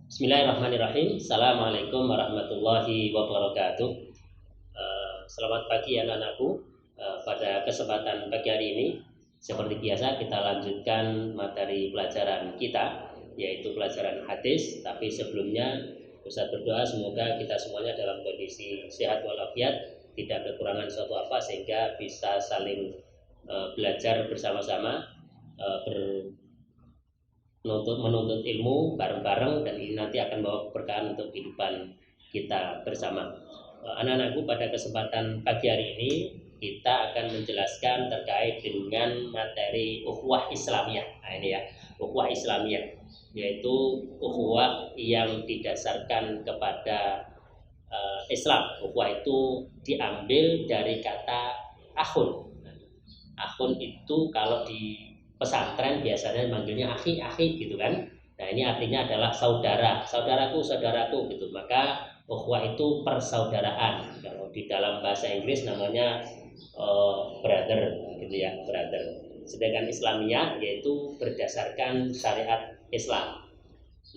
Bismillahirrahmanirrahim. Assalamualaikum warahmatullahi wabarakatuh. Selamat pagi anak-anakku. Pada kesempatan pagi hari ini, seperti biasa kita lanjutkan materi pelajaran kita, yaitu pelajaran hadis. Tapi sebelumnya, Ustaz berdoa semoga kita semuanya dalam kondisi sehat walafiat, tidak kekurangan suatu apa, sehingga bisa saling belajar bersama-sama, menuntut ilmu bareng-bareng, dan ini nanti akan bawa keberkahan untuk kehidupan kita bersama. Anak-anakku, pada kesempatan pagi hari ini kita akan menjelaskan terkait dengan materi ukhuwah Islamiyah. Nah, ini ya, ukhuwah Islamiyah, yaitu ukhuwah yang didasarkan kepada Islam. Ukhuwah itu diambil dari kata akhun. Akhun itu kalau di pesantren biasanya manggilnya akhi gitu kan. Nah, ini artinya adalah saudara, saudaraku gitu. Maka ukhuwah itu persaudaraan. Kalau di dalam bahasa Inggris namanya brother gitu ya, brother. Sedangkan Islamiyah yaitu berdasarkan syariat Islam.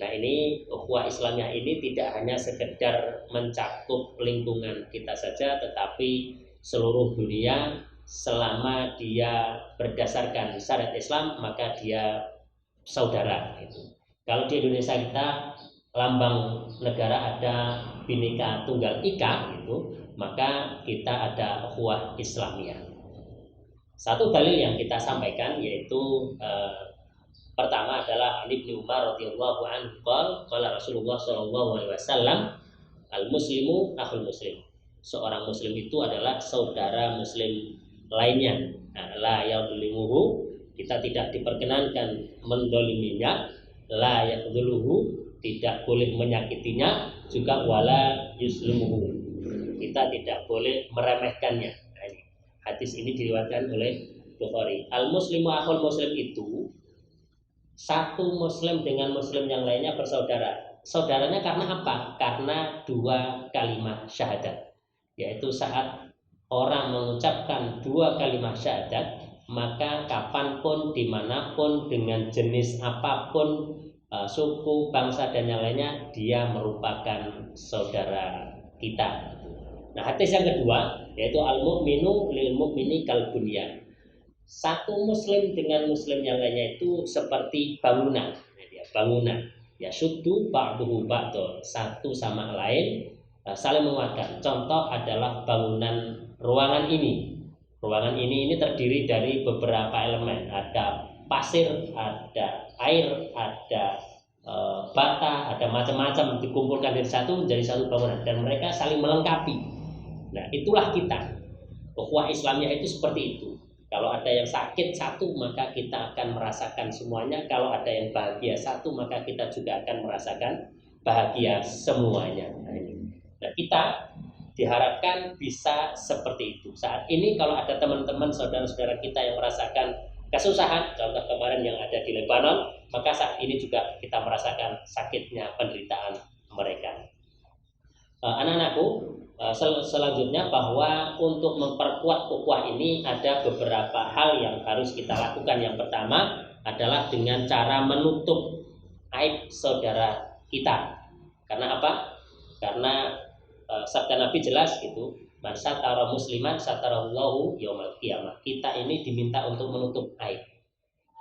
Nah, ini ukhuwah Islamiyah ini tidak hanya sekedar mencakup lingkungan kita saja, tetapi seluruh dunia. Selama dia berdasarkan syariat Islam, maka dia saudara itu. Kalau di Indonesia kita lambang negara ada Bhinneka Tunggal Ika gitu, maka kita ada ukhuwah Islamiyah. Satu dalil yang kita sampaikan yaitu pertama adalah Ibnu Umar radhiyallahu anhu qala Rasulullah sallallahu alaihi wasallam, al-muslimu akhul muslim. Seorang muslim itu adalah saudara muslim lainnya. La yadhlimuhu, kita tidak diperkenankan mendoliminya. La yadhluhu, tidak boleh menyakitinya. Juga wala yuslimuhu, kita tidak boleh meremehkannya. Nah, ini hadis ini diriwayatkan oleh Bukhari. Al muslimu akhul muslim itu satu muslim dengan muslim yang lainnya bersaudara. Saudaranya karena apa? Karena dua kalimat syahadat, yaitu saat orang mengucapkan dua kalimat syahadat, maka kapanpun, dimanapun, dengan jenis apapun, suku, bangsa, dan yang lainnya, dia merupakan saudara kita. Nah, hadis yang kedua yaitu al-mu'minu lil mu'mini kal bunyan. Satu muslim dengan muslim yang lainnya itu seperti bangunan. Bangunan ya, syuddu ba'duhu ba'dun, satu sama lain saling menguatkan. Contoh adalah bangunan ruangan ini. Ruangan ini terdiri dari beberapa elemen. Ada pasir, ada air, ada bata, ada macam-macam dikumpulkan dari satu menjadi satu bangunan, dan mereka saling melengkapi. Nah, itulah kita. Ukhuwah Islamiyah itu seperti itu. Kalau ada yang sakit satu, maka kita akan merasakan semuanya. Kalau ada yang bahagia satu, maka kita juga akan merasakan bahagia semuanya. Nah, kita diharapkan bisa seperti itu. Saat ini kalau ada teman-teman saudara-saudara kita yang merasakan kesusahan, contoh kemarin yang ada di Lebanon, maka saat ini juga kita merasakan sakitnya penderitaan mereka. Anak-anakku, selanjutnya bahwa untuk memperkuat ukhuwah ini ada beberapa hal yang harus kita lakukan. Yang pertama adalah dengan cara menutup aib saudara kita. Karena apa? Karena sabda Nabi jelas gitu, man satara musliman satarallahu yaumal qiyamah. Kita ini diminta untuk menutup aib.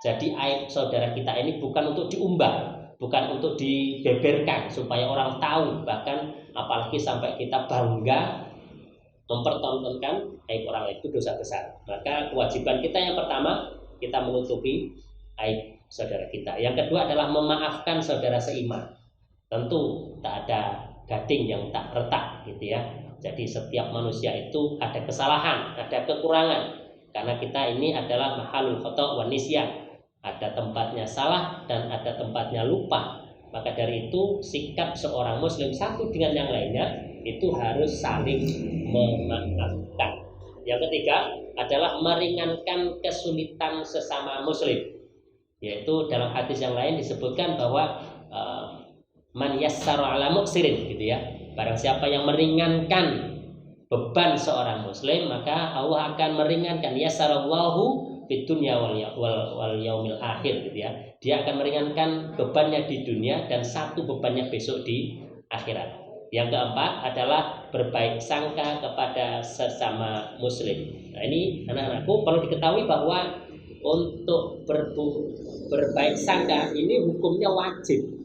Jadi aib saudara kita ini bukan untuk diumbar, bukan untuk dibeberkan supaya orang tahu, bahkan apalagi sampai kita bangga mempertontonkan aib orang lain, itu dosa besar. Maka kewajiban kita yang pertama, kita menutupi aib saudara kita. Yang kedua adalah memaafkan saudara seiman. Tentu tak ada gading yang tak retak gitu ya. Jadi setiap manusia itu ada kesalahan, ada kekurangan. Karena kita ini adalah mahalul khata' wan nisyan. Ada tempatnya salah dan ada tempatnya lupa. Maka dari itu sikap seorang muslim satu dengan yang lainnya itu harus saling memaafkan. Yang ketiga adalah meringankan kesulitan sesama muslim. Yaitu dalam hadis yang lain disebutkan bahwa man yassara ala muksirin gitu ya. Barang siapa yang meringankan beban seorang muslim, maka Allah akan meringankan. Yassarallahu fid dunya wal yaumil akhir gitu ya. Dia akan meringankan bebannya di dunia dan satu bebannya besok di akhirat. Yang keempat adalah berbaik sangka kepada sesama muslim. Nah, ini anak-anakku perlu diketahui bahwa untuk berbaik sangka ini hukumnya wajib.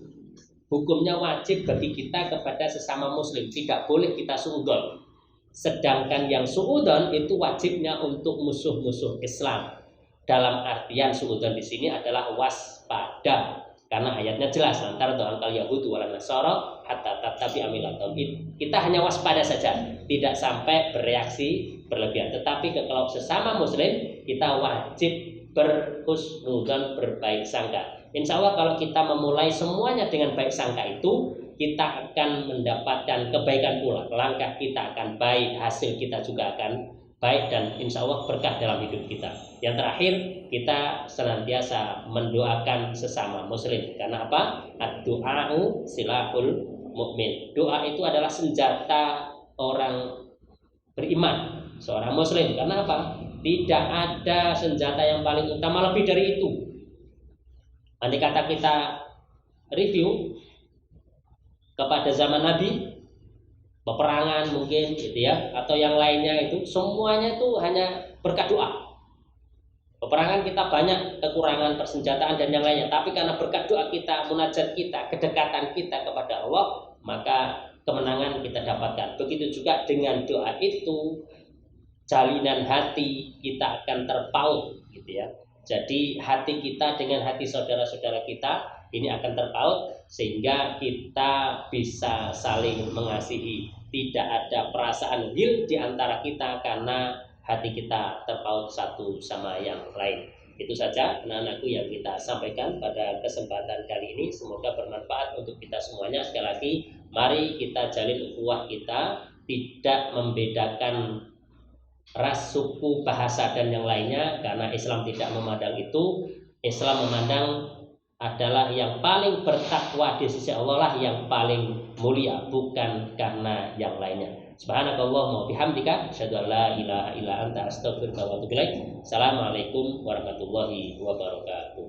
Hukumnya wajib bagi kita kepada sesama muslim, tidak boleh kita suudzon. Sedangkan yang suudzon itu wajibnya untuk musuh-musuh Islam. Dalam artian suudzon di sini adalah waspada. Karena ayatnya jelas, antara doangkal Yahudi wal Nasara hatta tatabi amilatahum. Kita hanya waspada saja, tidak sampai bereaksi berlebihan. Tetapi kalau sesama muslim kita wajib berhusnudzon, berbaik sangka. Insya Allah kalau kita memulai semuanya dengan baik sangka itu, kita akan mendapatkan kebaikan pula. Langkah kita akan baik, hasil kita juga akan baik, dan insya Allah berkah dalam hidup kita. Yang terakhir, kita senantiasa mendoakan sesama muslim. Karena apa? Ad-du'a'u silahul mukmin. Doa itu adalah senjata orang beriman, seorang muslim. Karena apa? Tidak ada senjata yang paling utama lebih dari itu. Andai kata kita review kepada zaman Nabi, peperangan mungkin gitu ya, atau yang lainnya, itu semuanya itu hanya berkat doa. Peperangan kita banyak kekurangan persenjataan dan yang lainnya, tapi karena berkat doa kita, munajat kita, kedekatan kita kepada Allah, maka kemenangan kita dapatkan. Begitu juga dengan doa itu, jalinan hati kita akan terpaut gitu ya. Jadi hati kita dengan hati saudara-saudara kita ini akan terpaut, sehingga kita bisa saling mengasihi. Tidak ada perasaan ghil di antara kita karena hati kita terpaut satu sama yang lain. Itu saja anak-anakku yang kita sampaikan pada kesempatan kali ini. Semoga bermanfaat untuk kita semuanya. Sekali lagi, mari kita jalin ukhuwah kita, tidak membedakan ras, suku, bahasa dan yang lainnya, karena Islam tidak memandang itu. Islam memandang adalah yang paling bertakwa di sisi Allah lah yang paling mulia, bukan karena yang lainnya. Subhanakallahumma wa bihamdika asyhadu an la ilaha illa anta astaghfiruka wa atubu ilaik. Assalamualaikum warahmatullahi wabarakatuh.